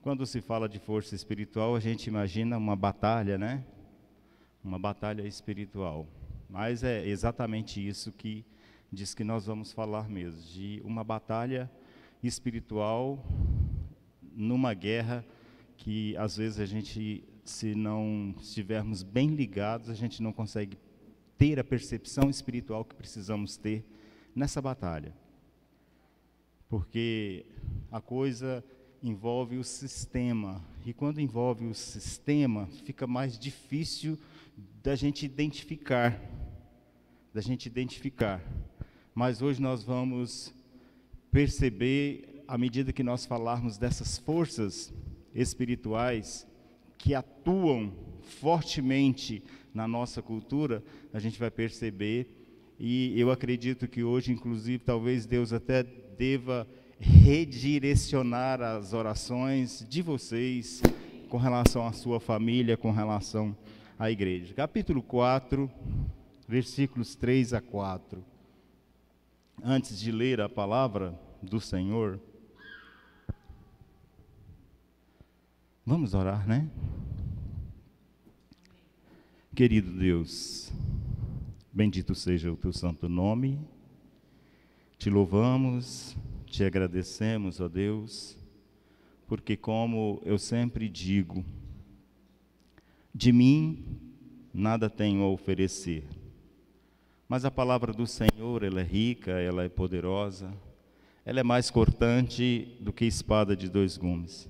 Quando se fala de força espiritual, a gente imagina uma batalha, né? Uma batalha espiritual. Mas é exatamente isso que diz que nós vamos falar mesmo, de uma batalha espiritual numa guerra que às vezes a gente, se não estivermos bem ligados, a gente não consegue ter a percepção espiritual que precisamos ter nessa batalha. Porque a coisa envolve o sistema, e quando envolve o sistema, fica mais difícil da gente identificar. Mas hoje nós vamos perceber, à medida que nós falarmos dessas forças espirituais que atuam fortemente na nossa cultura, a gente vai perceber, e eu acredito que hoje, inclusive, talvez Deus até deva redirecionar as orações de vocês com relação à sua família, com relação à igreja. Capítulo 4, versículos 3 a 4. Antes de ler a palavra do Senhor, vamos orar, né? Querido Deus, bendito seja o teu santo nome, te louvamos, te agradecemos, ó Deus, porque como eu sempre digo, de mim nada tenho a oferecer, mas a palavra do Senhor, ela é rica, ela é poderosa, ela é mais cortante do que espada de dois gumes.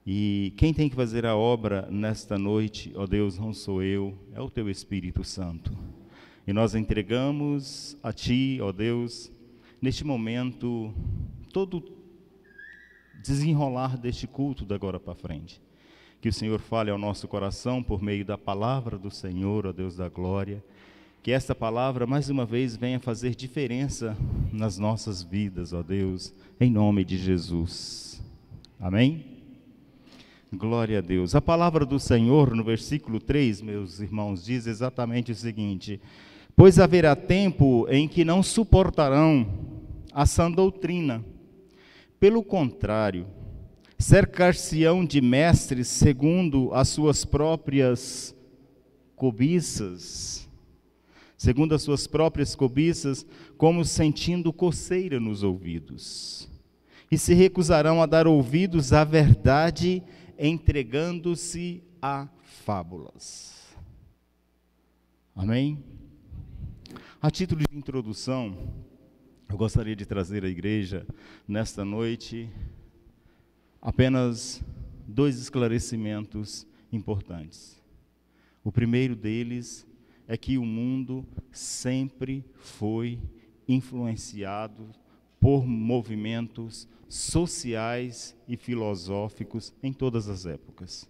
E quem tem que fazer a obra nesta noite, ó Deus, não sou eu, é o teu Espírito Santo. E nós entregamos a ti, ó Deus, neste momento, todo desenrolar deste culto da agora para frente. Que o Senhor fale ao nosso coração por meio da palavra do Senhor, ó Deus da glória. Que esta palavra, mais uma vez, venha fazer diferença nas nossas vidas, ó Deus, em nome de Jesus. Amém? Glória a Deus. A palavra do Senhor, no versículo 3, meus irmãos, diz exatamente o seguinte: pois haverá tempo em que não suportarão a sã doutrina. Pelo contrário, cercar-se-ão de mestres segundo as suas próprias cobiças, como sentindo coceira nos ouvidos. E se recusarão a dar ouvidos à verdade, entregando-se a fábulas. Amém? A título de introdução, eu gostaria de trazer à igreja, nesta noite, apenas 2 esclarecimentos importantes. O primeiro deles é que o mundo sempre foi influenciado por movimentos sociais e filosóficos em todas as épocas.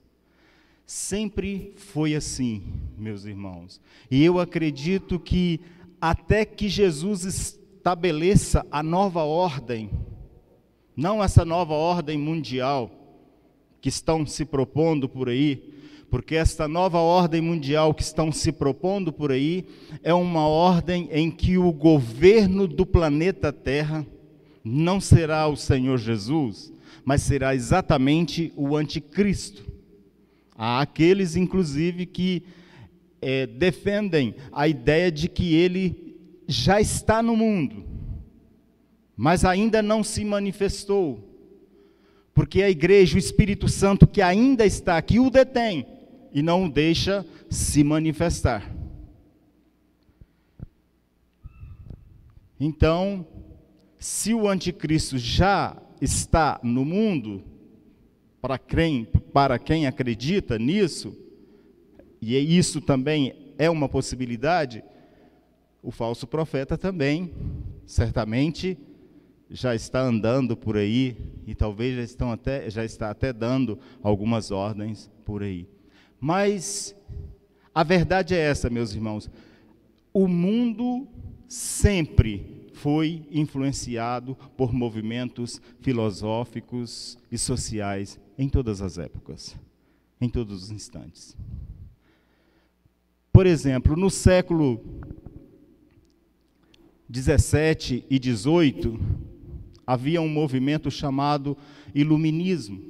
Sempre foi assim, meus irmãos. E eu acredito que até que Jesus estabeleça a nova ordem, não essa nova ordem mundial que estão se propondo por aí, porque esta nova ordem mundial que estão se propondo por aí é uma ordem em que o governo do planeta Terra não será o Senhor Jesus, mas será exatamente o anticristo. Há aqueles, inclusive, que defendem a ideia de que ele já está no mundo, mas ainda não se manifestou, porque a igreja, o Espírito Santo que ainda está aqui, o detém e não o deixa se manifestar. Então, se o anticristo já está no mundo, para quem acredita nisso, e isso também é uma possibilidade, o falso profeta também, certamente, já está andando por aí, e talvez já está até dando algumas ordens por aí. Mas a verdade é essa, meus irmãos, o mundo sempre foi influenciado por movimentos filosóficos e sociais em todas as épocas, em todos os instantes. Por exemplo, no século 17 e 18, havia um movimento chamado Iluminismo.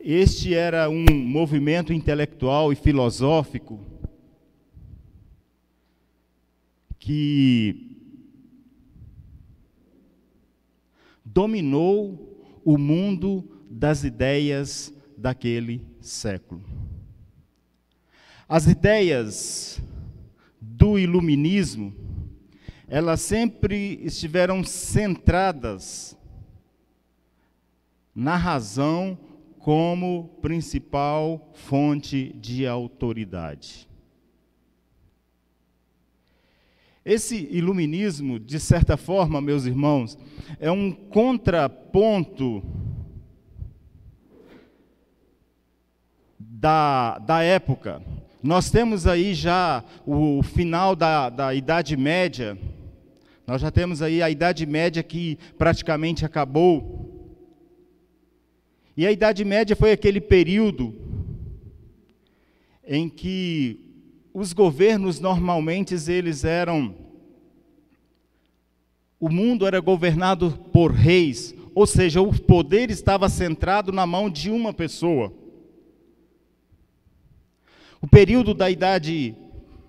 Este era um movimento intelectual e filosófico que dominou o mundo das ideias daquele século. As ideias do iluminismo, elas sempre estiveram centradas na razão como principal fonte de autoridade. Esse iluminismo, de certa forma, meus irmãos, é um contraponto da época. Nós temos aí já o final da Idade Média, nós já temos aí a Idade Média que praticamente acabou. E a Idade Média foi aquele período em que os governos normalmente o mundo era governado por reis, ou seja, o poder estava centrado na mão de uma pessoa. O período da Idade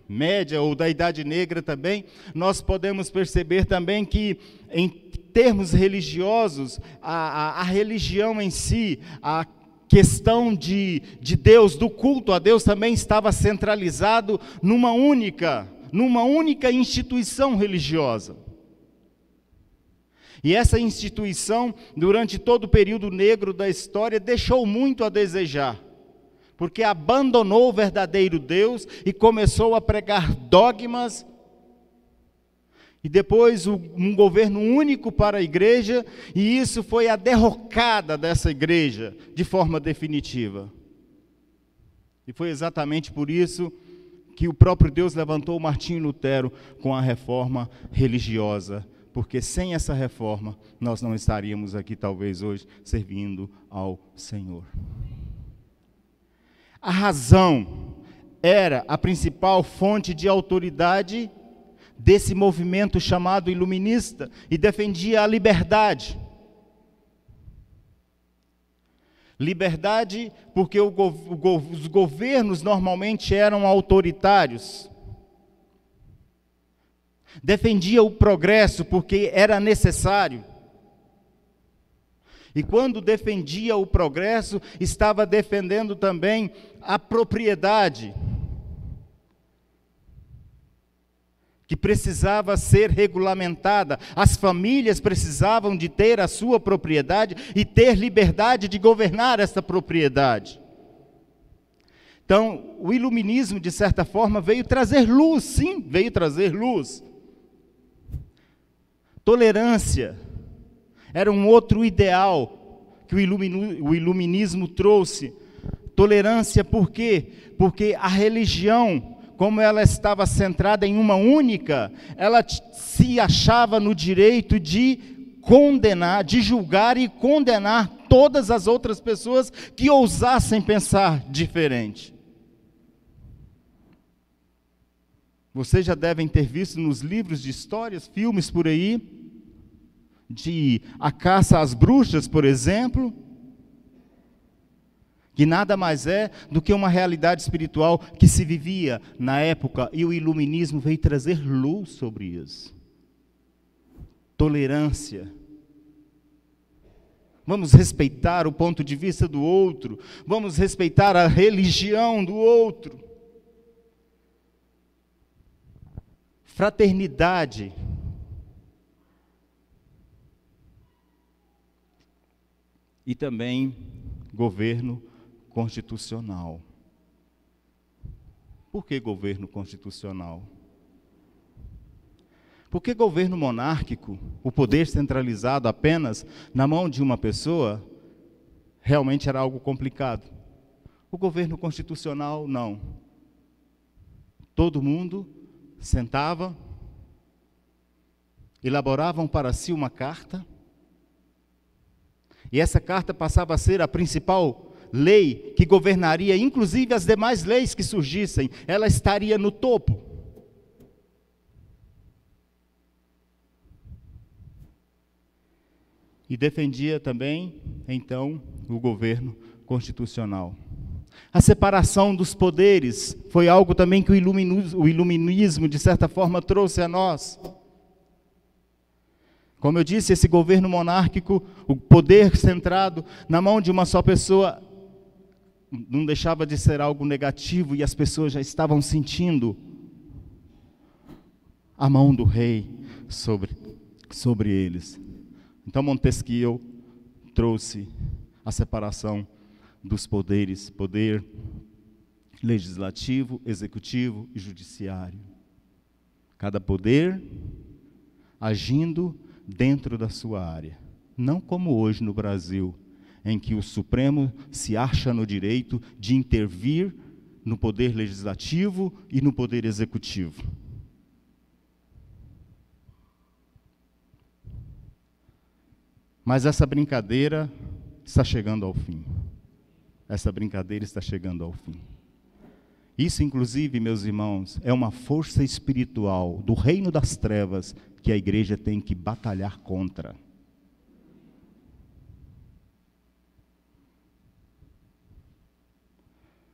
Média ou da Idade Negra também, nós podemos perceber também que, em termos religiosos, a religião em si, a questão de Deus, do culto a Deus, também estava centralizado numa única instituição religiosa. E essa instituição, durante todo o período negro da história, deixou muito a desejar, porque abandonou o verdadeiro Deus e começou a pregar dogmas, e depois um governo único para a igreja, e isso foi a derrocada dessa igreja de forma definitiva. E foi exatamente por isso que o próprio Deus levantou Martinho Lutero com a reforma religiosa, porque sem essa reforma nós não estaríamos aqui talvez hoje servindo ao Senhor. A razão era a principal fonte de autoridade desse movimento chamado iluminista, e defendia a liberdade. Liberdade porque os governos normalmente eram autoritários. Defendia o progresso porque era necessário. E quando defendia o progresso, estava defendendo também a propriedade, que precisava ser regulamentada. As famílias precisavam de ter a sua propriedade e ter liberdade de governar essa propriedade. Então, o iluminismo, de certa forma, veio trazer luz, sim, veio trazer luz. Tolerância era um outro ideal que o iluminismo trouxe. Tolerância por quê? Porque a religião, como ela estava centrada em uma única, ela se achava no direito de condenar, de julgar e condenar todas as outras pessoas que ousassem pensar diferente. Vocês já devem ter visto nos livros de histórias, filmes por aí, de A Caça às Bruxas, por exemplo, que nada mais é do que uma realidade espiritual que se vivia na época, e o iluminismo veio trazer luz sobre isso. Tolerância. Vamos respeitar o ponto de vista do outro, vamos respeitar a religião do outro. Fraternidade. E também governo constitucional. Por que governo constitucional? Porque governo monárquico, o poder centralizado apenas na mão de uma pessoa, realmente era algo complicado. O governo constitucional, não. Todo mundo sentava, elaboravam para si uma carta, e essa carta passava a ser a principal lei que governaria, inclusive as demais leis que surgissem, ela estaria no topo. E defendia também, então, o governo constitucional. A separação dos poderes foi algo também que o iluminismo, de certa forma, trouxe a nós. Como eu disse, esse governo monárquico, o poder centrado na mão de uma só pessoa, não deixava de ser algo negativo, e as pessoas já estavam sentindo a mão do rei sobre eles. Então Montesquieu trouxe a separação dos poderes, poder legislativo, executivo e judiciário. Cada poder agindo dentro da sua área. Não como hoje no Brasil, em que o Supremo se acha no direito de intervir no poder legislativo e no poder executivo. Mas essa brincadeira está chegando ao fim. Essa brincadeira está chegando ao fim. Isso, inclusive, meus irmãos, é uma força espiritual do reino das trevas que a igreja tem que batalhar contra.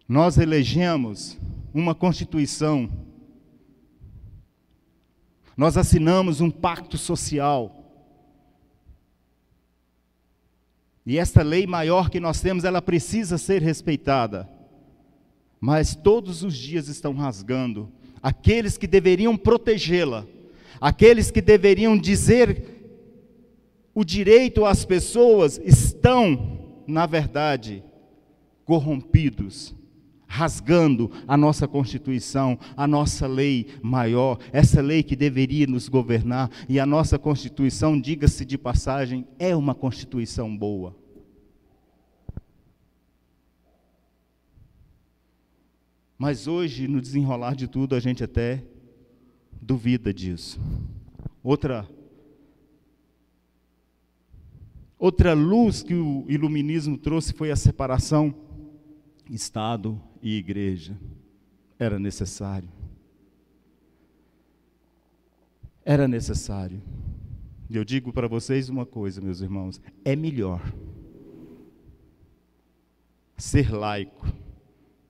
Nós elegemos uma Constituição, nós assinamos um pacto social, e esta lei maior que nós temos, ela precisa ser respeitada, mas todos os dias estão rasgando aqueles que deveriam protegê-la, aqueles que deveriam dizer o direito às pessoas, estão, na verdade, corrompidos, rasgando a nossa Constituição, a nossa lei maior, essa lei que deveria nos governar. E a nossa Constituição, diga-se de passagem, é uma Constituição boa. Mas hoje, no desenrolar de tudo, a gente até duvida disso. Outra luz que o iluminismo trouxe foi a separação Estado e igreja. Era necessário. Era necessário. E eu digo para vocês uma coisa, meus irmãos, é melhor ser laico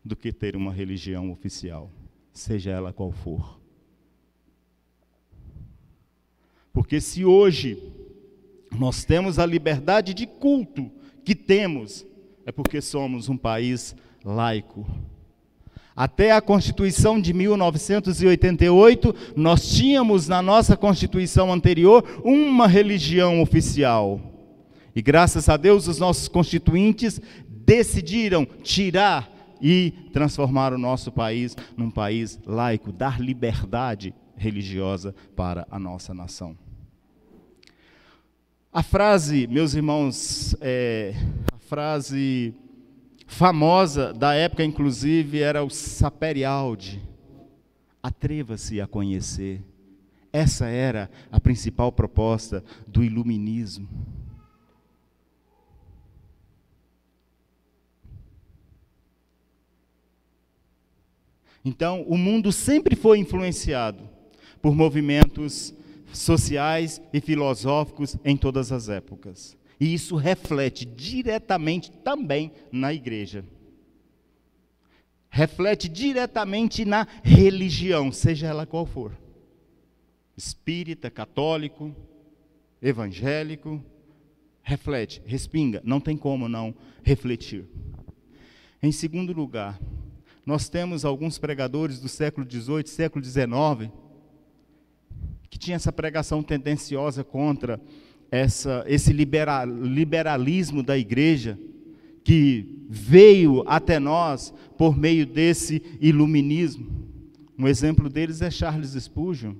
do que ter uma religião oficial, seja ela qual for. Porque se hoje nós temos a liberdade de culto que temos, é porque somos um país laico. Até a Constituição de 1988, nós tínhamos na nossa Constituição anterior uma religião oficial. E graças a Deus os nossos constituintes decidiram tirar e transformar o nosso país num país laico, dar liberdade religiosa para a nossa nação. A frase, meus irmãos, a frase famosa da época, inclusive, era o sapere aude, atreva-se a conhecer. Essa era a principal proposta do iluminismo. Então, o mundo sempre foi influenciado por movimentos sociais e filosóficos em todas as épocas. E isso reflete diretamente também na igreja. Reflete diretamente na religião, seja ela qual for. Espírita, católico, evangélico, reflete, respinga, não tem como não refletir. Em segundo lugar, nós temos alguns pregadores do século XVIII, século XIX, que tinham essa pregação tendenciosa contra esse liberalismo da igreja, que veio até nós por meio desse iluminismo. Um exemplo deles é Charles Spurgeon.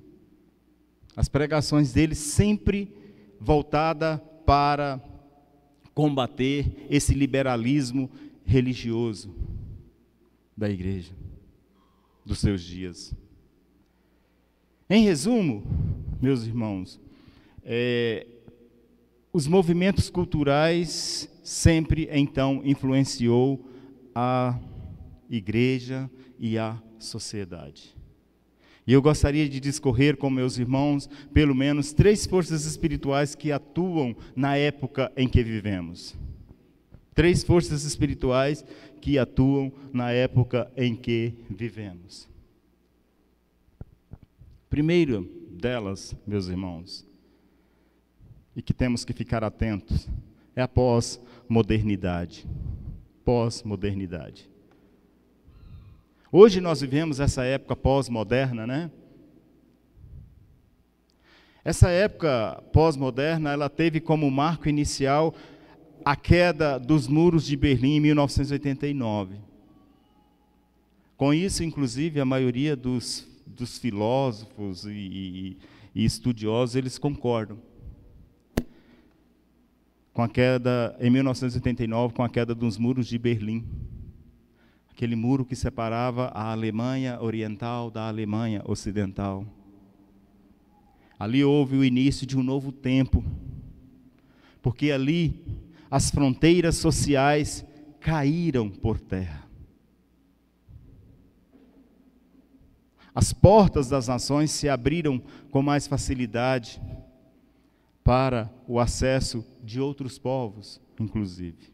As pregações dele sempre voltada para combater esse liberalismo religioso da igreja, dos seus dias. Em resumo, meus irmãos, os movimentos culturais sempre, então, influenciou a igreja e a sociedade. E eu gostaria de discorrer com meus irmãos, pelo menos 3 forças espirituais que atuam na época em que vivemos. 3 forças espirituais que atuam na época em que vivemos. Primeiro delas, meus irmãos, e que temos que ficar atentos, é a pós-modernidade. Pós-modernidade. Hoje nós vivemos essa época pós-moderna, né? Essa época pós-moderna, ela teve como marco inicial a queda dos muros de Berlim em 1989. Com isso, inclusive, a maioria dos filósofos e estudiosos, eles concordam. Com a queda, em 1989, com a queda dos muros de Berlim. Aquele muro que separava a Alemanha Oriental da Alemanha Ocidental. Ali houve o início de um novo tempo, porque ali as fronteiras sociais caíram por terra. As portas das nações se abriram com mais facilidade para o acesso de outros povos, inclusive.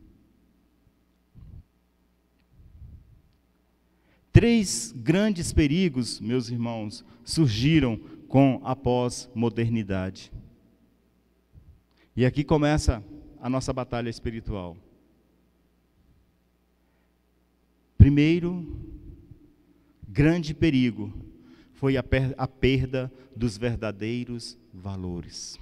3 grandes perigos, meus irmãos, surgiram com a pós-modernidade. E aqui começa a nossa batalha espiritual. Primeiro, grande perigo foi a perda dos verdadeiros valores.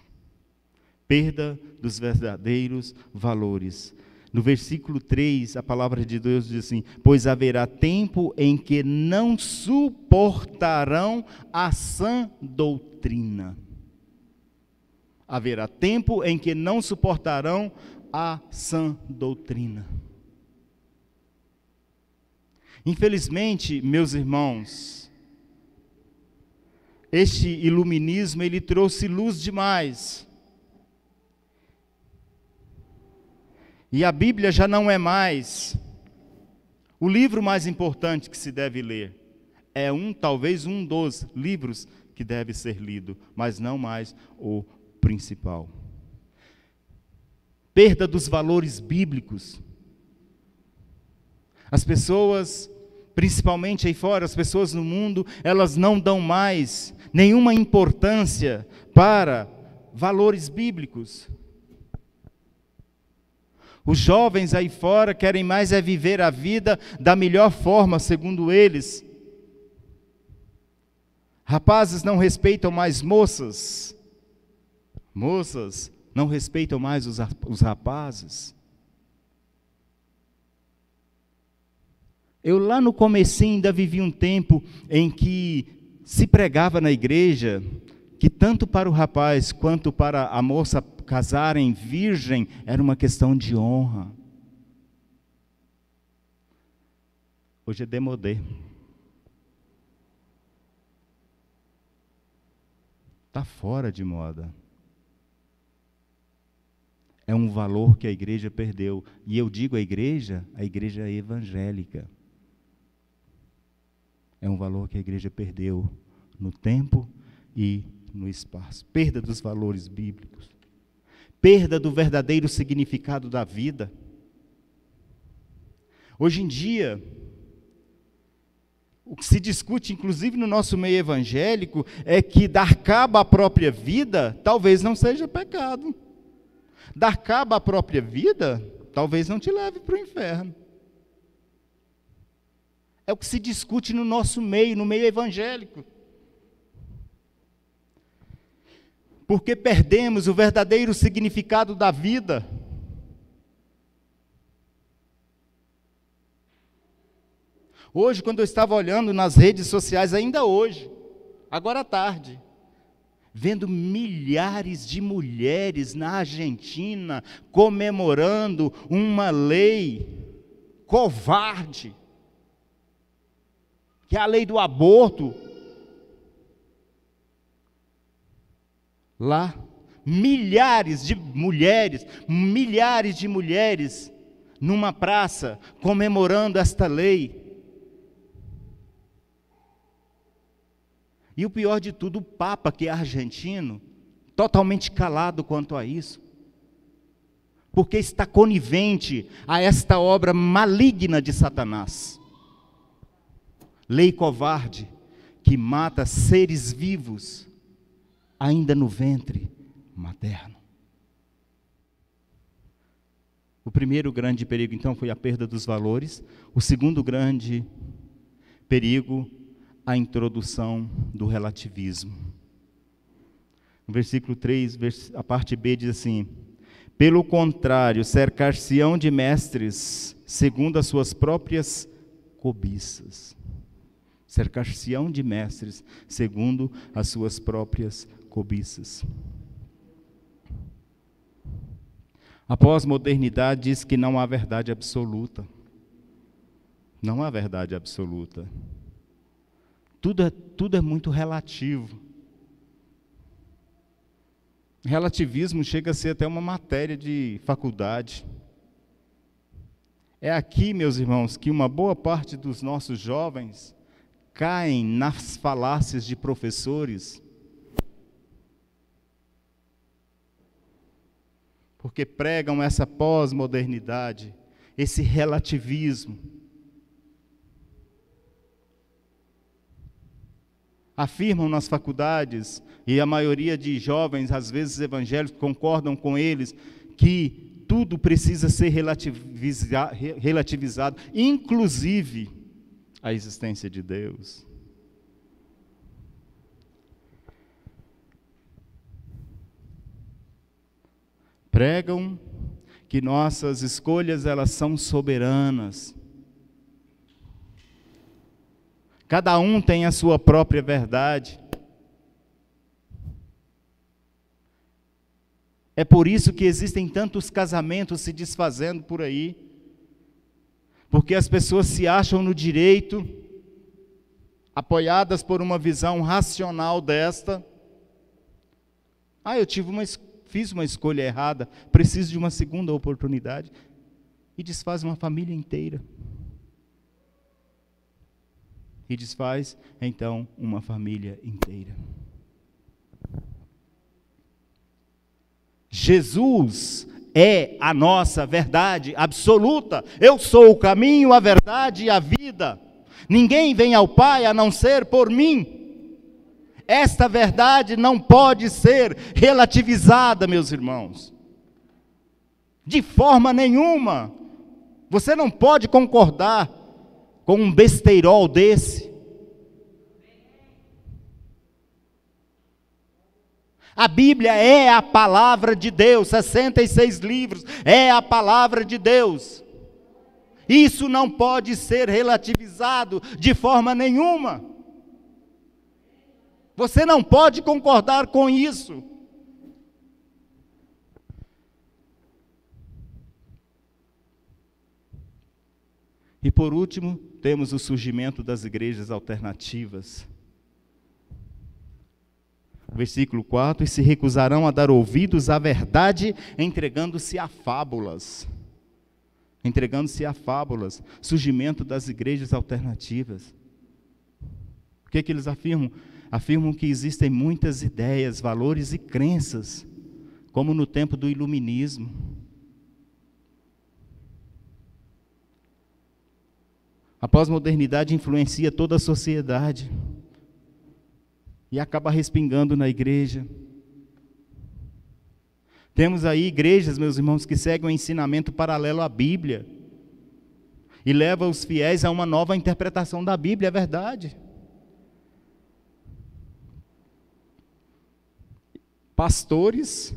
Perda dos verdadeiros valores. No versículo 3, a palavra de Deus diz assim: pois haverá tempo em que não suportarão a sã doutrina. Haverá tempo em que não suportarão a sã doutrina. Infelizmente, meus irmãos, este iluminismo, ele trouxe luz demais. E a Bíblia já não é mais o livro mais importante que se deve ler. É talvez um dos livros que deve ser lido, mas não mais o principal. Perda dos valores bíblicos. As pessoas, principalmente aí fora, as pessoas no mundo, elas não dão mais nenhuma importância para valores bíblicos. Os jovens aí fora querem mais é viver a vida da melhor forma, segundo eles. Rapazes não respeitam mais moças. Moças não respeitam mais os rapazes. Eu lá no comecinho ainda vivi um tempo em que se pregava na igreja que tanto para o rapaz quanto para a moça casarem virgem era uma questão de honra. Hoje é demodê. Está fora de moda. É um valor que a igreja perdeu. E eu digo a igreja evangélica. É um valor que a igreja perdeu no tempo e no espaço. Perda dos valores bíblicos. Perda do verdadeiro significado da vida. Hoje em dia, o que se discute, inclusive no nosso meio evangélico, é que dar cabo à própria vida talvez não seja pecado. Dar cabo à própria vida talvez não te leve para o inferno. É o que se discute no nosso meio, no meio evangélico. Porque perdemos o verdadeiro significado da vida. Hoje, quando eu estava olhando nas redes sociais, ainda hoje, agora à tarde, vendo milhares de mulheres na Argentina comemorando uma lei covarde, que é a lei do aborto. Lá, milhares de mulheres numa praça comemorando esta lei. E o pior de tudo, o Papa, que é argentino, totalmente calado quanto a isso. porque está conivente a esta obra maligna de Satanás. Lei covarde que mata seres vivos ainda no ventre materno. O primeiro grande perigo, então, foi a perda dos valores. O segundo grande perigo, a introdução do relativismo. No versículo 3, a parte B diz assim: pelo contrário, cercar-se-ão de mestres segundo as suas próprias cobiças. Cercar-se-ão de mestres segundo as suas próprias cobiças. A pós-modernidade diz que não há verdade absoluta. Não há verdade absoluta. Tudo é muito relativo. Relativismo chega a ser até uma matéria de faculdade. É aqui, meus irmãos, que uma boa parte dos nossos jovens caem nas falácias de professores, porque pregam essa pós-modernidade, esse relativismo. Afirmam nas faculdades, e a maioria de jovens, às vezes evangélicos, concordam com eles, que tudo precisa ser relativizado, inclusive a existência de Deus. Pregam que nossas escolhas, elas são soberanas. Cada um tem a sua própria verdade. É por isso que existem tantos casamentos se desfazendo por aí. Porque as pessoas se acham no direito, apoiadas por uma visão racional desta. Eu fiz uma escolha errada, preciso de uma segunda oportunidade. E desfaz uma família inteira. E desfaz, então, uma família inteira. Jesus é a nossa verdade absoluta. Eu sou o caminho, a verdade e a vida. Ninguém vem ao Pai a não ser por mim. Esta verdade não pode ser relativizada, meus irmãos. De forma nenhuma. Você não pode concordar com um besteirol desse. A Bíblia é a palavra de Deus, 66 livros, é a palavra de Deus. Isso não pode ser relativizado de forma nenhuma. Você não pode concordar com isso. E por último, temos o surgimento das igrejas alternativas. Versículo 4, e se recusarão a dar ouvidos à verdade, entregando-se a fábulas. Entregando-se a fábulas. Surgimento das igrejas alternativas. O que eles afirmam? Afirmam que existem muitas ideias, valores e crenças, como no tempo do iluminismo. A pós-modernidade influencia toda a sociedade e acaba respingando na igreja. Temos aí igrejas, meus irmãos, que seguem um ensinamento paralelo à Bíblia e levam os fiéis a uma nova interpretação da Bíblia, é verdade. Pastores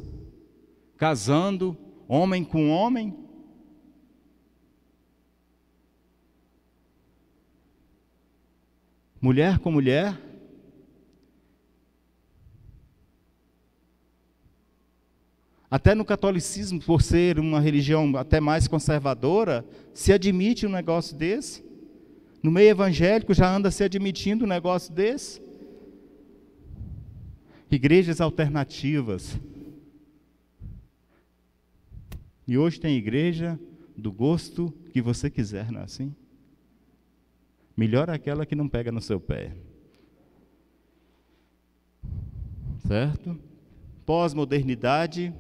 casando, homem com homem. Mulher com mulher. Até no catolicismo, por ser uma religião até mais conservadora, se admite um negócio desse. No meio evangélico já anda se admitindo um negócio desse. Igrejas alternativas. E hoje tem igreja do gosto que você quiser, não é assim? Melhor aquela que não pega no seu pé. Certo? Pós-modernidade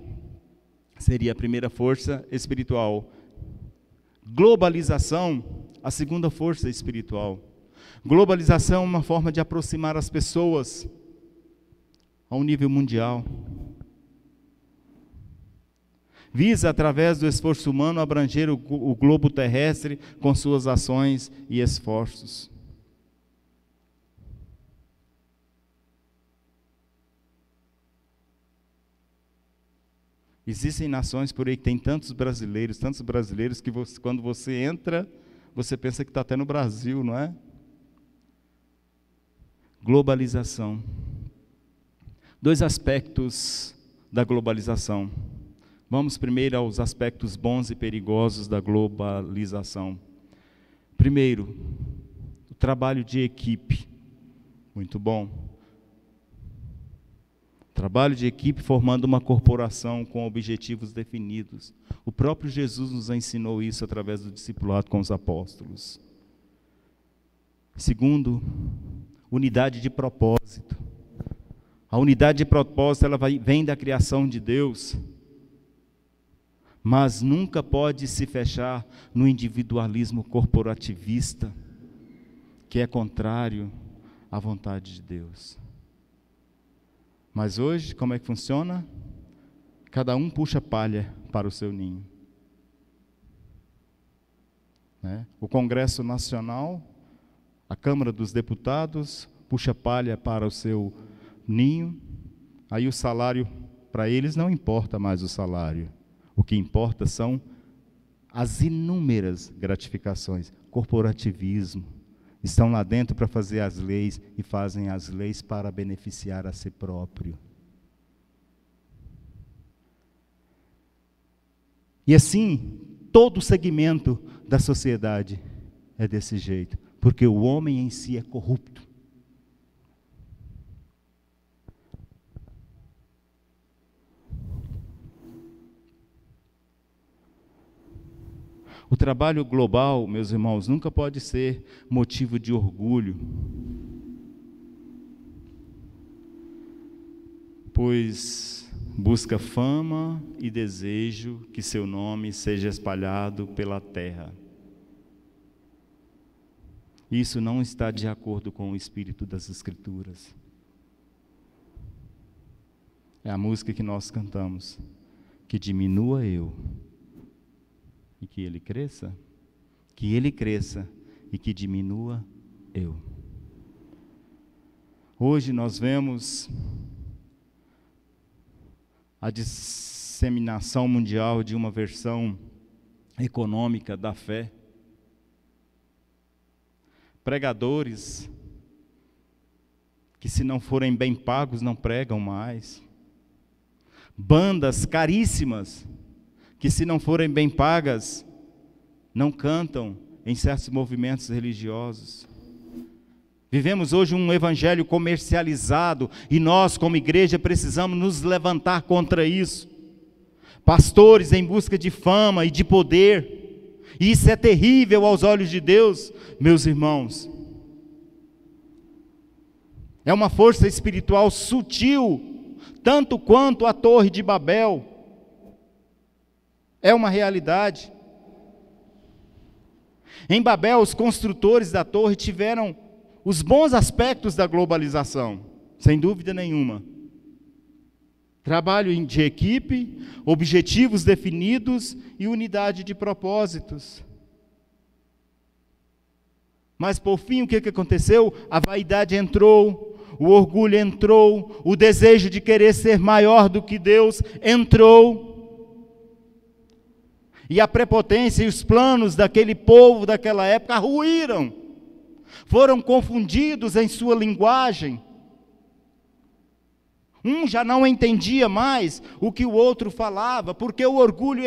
seria a primeira força espiritual. Globalização, a segunda força espiritual. Globalização é uma forma de aproximar as pessoas a um nível mundial. Visa, através do esforço humano, abranger o globo terrestre com suas ações e esforços. Existem nações por aí que tem tantos brasileiros que quando você entra, você pensa que está até no Brasil, não é? Globalização. 2 aspectos da globalização. Vamos primeiro aos aspectos bons e perigosos da globalização. Primeiro, o trabalho de equipe. Muito bom. Trabalho de equipe formando uma corporação com objetivos definidos. O próprio Jesus nos ensinou isso através do discipulado com os apóstolos. Segundo, unidade de propósito. A unidade de propósito vem da criação de Deus, mas nunca pode se fechar no individualismo corporativista, que é contrário à vontade de Deus. Mas hoje, como é que funciona? Cada um puxa palha para o seu ninho. O Congresso Nacional, a Câmara dos Deputados, puxa palha para o seu ninho, aí o salário, para eles não importa mais o salário. O que importa são as inúmeras gratificações, corporativismo. Estão lá dentro para fazer as leis e fazem as leis para beneficiar a si próprio. E assim, todo segmento da sociedade é desse jeito, porque o homem em si é corrupto. O trabalho global, meus irmãos, nunca pode ser motivo de orgulho, pois busca fama e desejo que seu nome seja espalhado pela terra. Isso não está de acordo com o espírito das Escrituras. É a música que nós cantamos, que diminua eu e que ele cresça e que diminua eu. Hoje nós vemos a disseminação mundial de uma versão econômica da fé. Pregadores que, se não forem bem pagos, não pregam mais. Bandas caríssimas que, se não forem bem pagas, não cantam em certos movimentos religiosos. Vivemos hoje um evangelho comercializado e nós, como igreja, precisamos nos levantar contra isso. Pastores em busca de fama e de poder, e isso é terrível aos olhos de Deus, meus irmãos. É uma força espiritual sutil, tanto quanto a Torre de Babel. É uma realidade. Em Babel, os construtores da torre tiveram os bons aspectos da globalização, sem dúvida nenhuma. Trabalho de equipe, objetivos definidos e unidade de propósitos. Mas por fim, o que aconteceu? A vaidade entrou, o orgulho entrou, o desejo de querer ser maior do que Deus entrou. E a prepotência e os planos daquele povo daquela época ruíram. Foram confundidos em sua linguagem. Um já não entendia mais o que o outro falava, porque o orgulho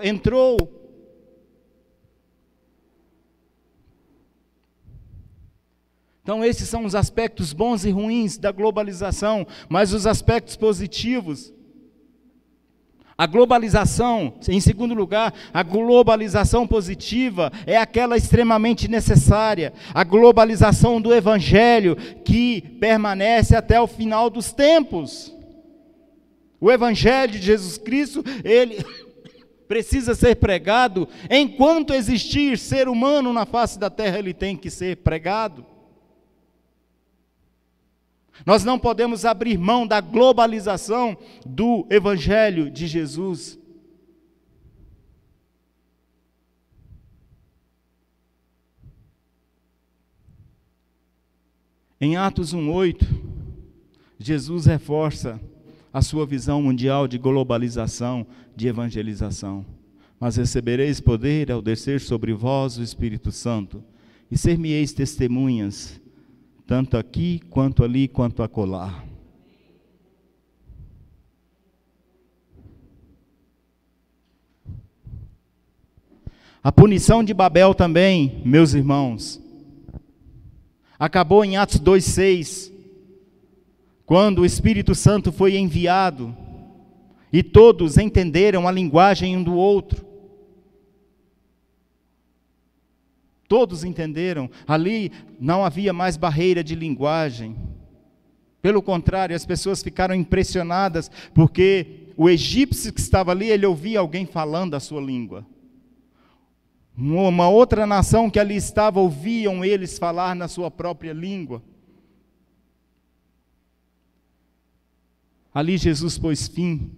entrou. Então esses são os aspectos bons e ruins da globalização, mas os aspectos positivos. A globalização, em segundo lugar, a globalização positiva é aquela extremamente necessária, a globalização do Evangelho que permanece até o final dos tempos. O Evangelho de Jesus Cristo, ele precisa ser pregado. Enquanto existir ser humano na face da terra, ele tem que ser pregado. Nós não podemos abrir mão da globalização do Evangelho de Jesus. Em Atos 1:8, Jesus reforça a sua visão mundial de globalização, de evangelização. Mas recebereis poder ao descer sobre vós o Espírito Santo, e ser-me-eis testemunhas, tanto aqui, quanto ali, quanto acolá. A punição de Babel também, meus irmãos, acabou em Atos 2:6, quando o Espírito Santo foi enviado, e todos entenderam a linguagem um do outro. Todos entenderam, ali não havia mais barreira de linguagem. Pelo contrário, as pessoas ficaram impressionadas, porque o egípcio que estava ali, ele ouvia alguém falando a sua língua. Uma outra nação que ali estava, ouviam eles falar na sua própria língua. Ali Jesus pôs fim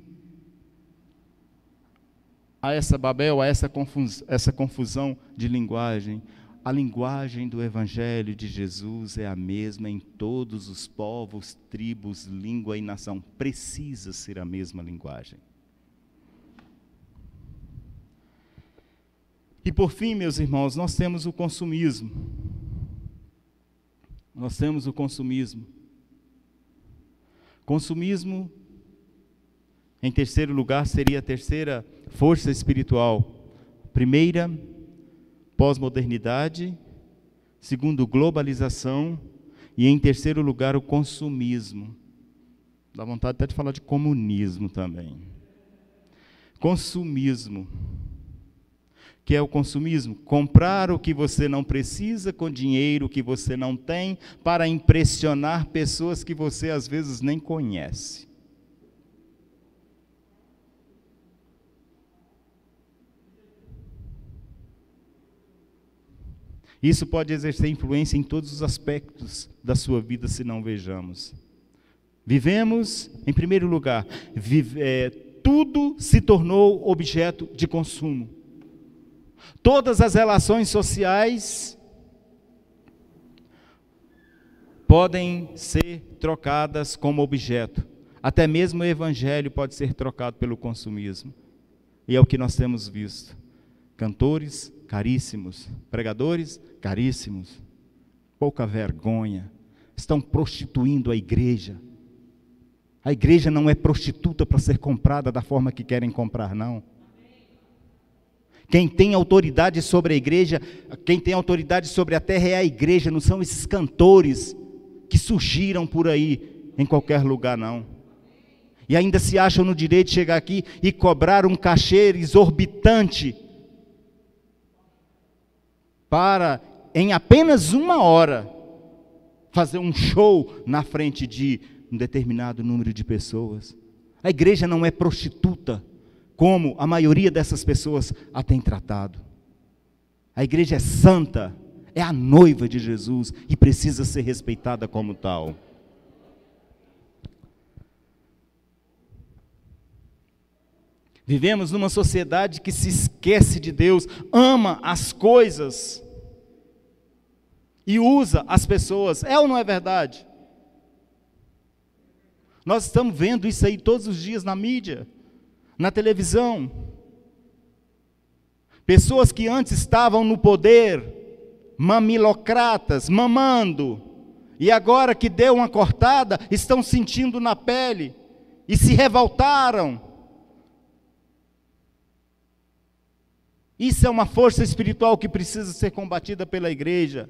a essa Babel, a essa confusão de linguagem. A linguagem do Evangelho de Jesus é a mesma em todos os povos, tribos, língua e nação. Precisa ser a mesma linguagem. E por fim, meus irmãos, nós temos o consumismo. Nós temos o consumismo. Consumismo, em terceiro lugar, seria a terceira força espiritual. Primeira, pós-modernidade. Segundo, globalização. E em terceiro lugar, o consumismo. Dá vontade até de falar de comunismo também. Consumismo. Que é o consumismo? Comprar o que você não precisa com dinheiro que você não tem, para impressionar pessoas que você às vezes nem conhece. Isso pode exercer influência em todos os aspectos da sua vida, se não vejamos. Vivemos, em primeiro lugar, tudo se tornou objeto de consumo. Todas as relações sociais podem ser trocadas como objeto. Até mesmo o Evangelho pode ser trocado pelo consumismo. E é o que nós temos visto. Cantores caríssimos, pregadores caríssimos, pouca vergonha, estão prostituindo a igreja. A igreja não é prostituta para ser comprada da forma que querem comprar, não. Quem tem autoridade sobre a igreja, quem tem autoridade sobre a terra é a igreja, não são esses cantores que surgiram por aí, em qualquer lugar, não. E ainda se acham no direito de chegar aqui e cobrar um cachê exorbitante para, em apenas uma hora, fazer um show na frente de um determinado número de pessoas. A igreja não é prostituta, como a maioria dessas pessoas a tem tratado. A igreja é santa, é a noiva de Jesus e precisa ser respeitada como tal. Vivemos numa sociedade que se esquece de Deus, ama as coisas e usa as pessoas. É ou não é verdade? Nós estamos vendo isso aí todos os dias na mídia, na televisão. Pessoas que antes estavam no poder, mamilocratas, mamando, e agora que deu uma cortada, estão sentindo na pele e se revoltaram. Isso é uma força espiritual que precisa ser combatida pela igreja.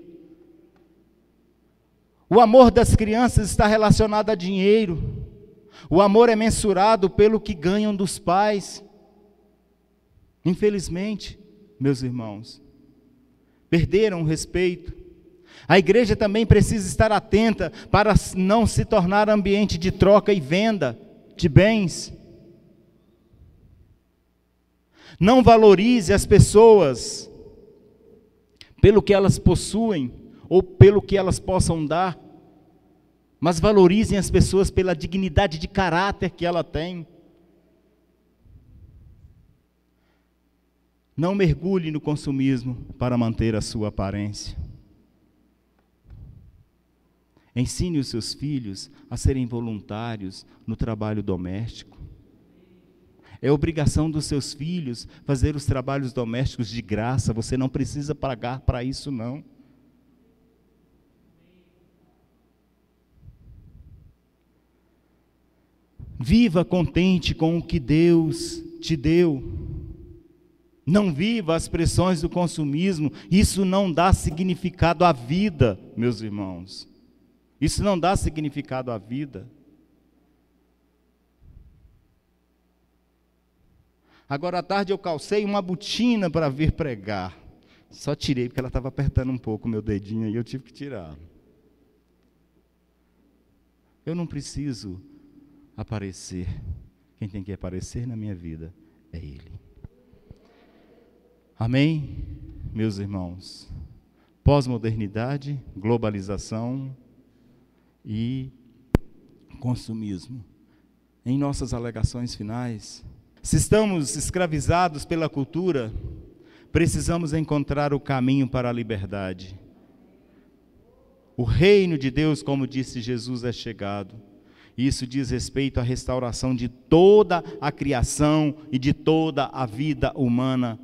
O amor das crianças está relacionado a dinheiro. O amor é mensurado pelo que ganham dos pais. Infelizmente, meus irmãos, perderam o respeito. A igreja também precisa estar atenta para não se tornar ambiente de troca e venda de bens. Não valorize as pessoas pelo que elas possuem ou pelo que elas possam dar, mas valorizem as pessoas pela dignidade de caráter que ela tem. Não mergulhe no consumismo para manter a sua aparência. Ensine os seus filhos a serem voluntários no trabalho doméstico. É obrigação dos seus filhos fazer os trabalhos domésticos de graça, você não precisa pagar para isso não. Viva contente com o que Deus te deu. Não viva as pressões do consumismo, isso não dá significado à vida, meus irmãos. Isso não dá significado à vida. Agora à tarde eu calcei uma botina para vir pregar. Só tirei porque ela estava apertando um pouco o meu dedinho e eu tive que tirar. Eu não preciso aparecer. Quem tem que aparecer na minha vida é Ele. Amém, meus irmãos? Pós-modernidade, globalização e consumismo. Em nossas alegações finais, se estamos escravizados pela cultura, precisamos encontrar o caminho para a liberdade. O reino de Deus, como disse Jesus, é chegado. Isso diz respeito à restauração de toda a criação e de toda a vida humana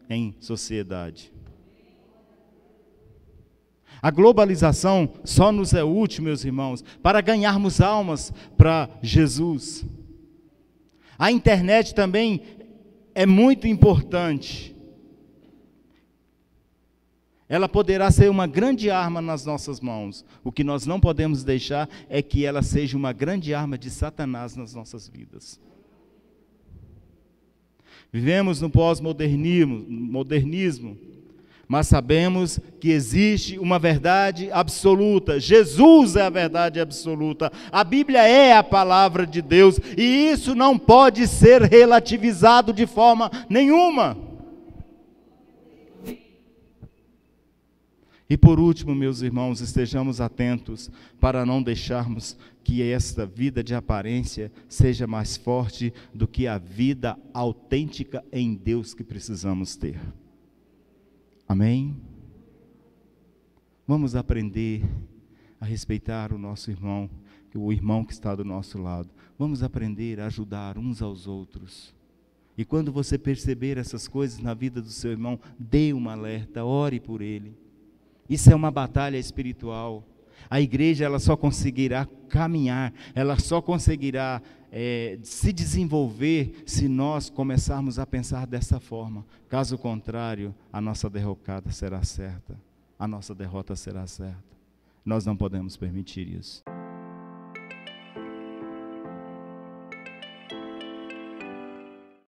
em sociedade. A globalização só nos é útil, meus irmãos, para ganharmos almas para Jesus. A internet também é muito importante. Ela poderá ser uma grande arma nas nossas mãos. O que nós não podemos deixar é que ela seja uma grande arma de Satanás nas nossas vidas. Vivemos no pós-modernismo, mas sabemos que existe uma verdade absoluta. Jesus é a verdade absoluta. A Bíblia é a palavra de Deus. E isso não pode ser relativizado de forma nenhuma. E por último, meus irmãos, estejamos atentos para não deixarmos que esta vida de aparência seja mais forte do que a vida autêntica em Deus que precisamos ter. Amém? Vamos aprender a respeitar o nosso irmão, o irmão que está do nosso lado. Vamos aprender a ajudar uns aos outros. E quando você perceber essas coisas na vida do seu irmão, dê um alerta, ore por ele. Isso é uma batalha espiritual. A igreja ela só conseguirá caminhar, ela só conseguirá se desenvolver se nós começarmos a pensar dessa forma. Caso contrário, a nossa derrocada será certa, a nossa derrota será certa. Nós não podemos permitir isso.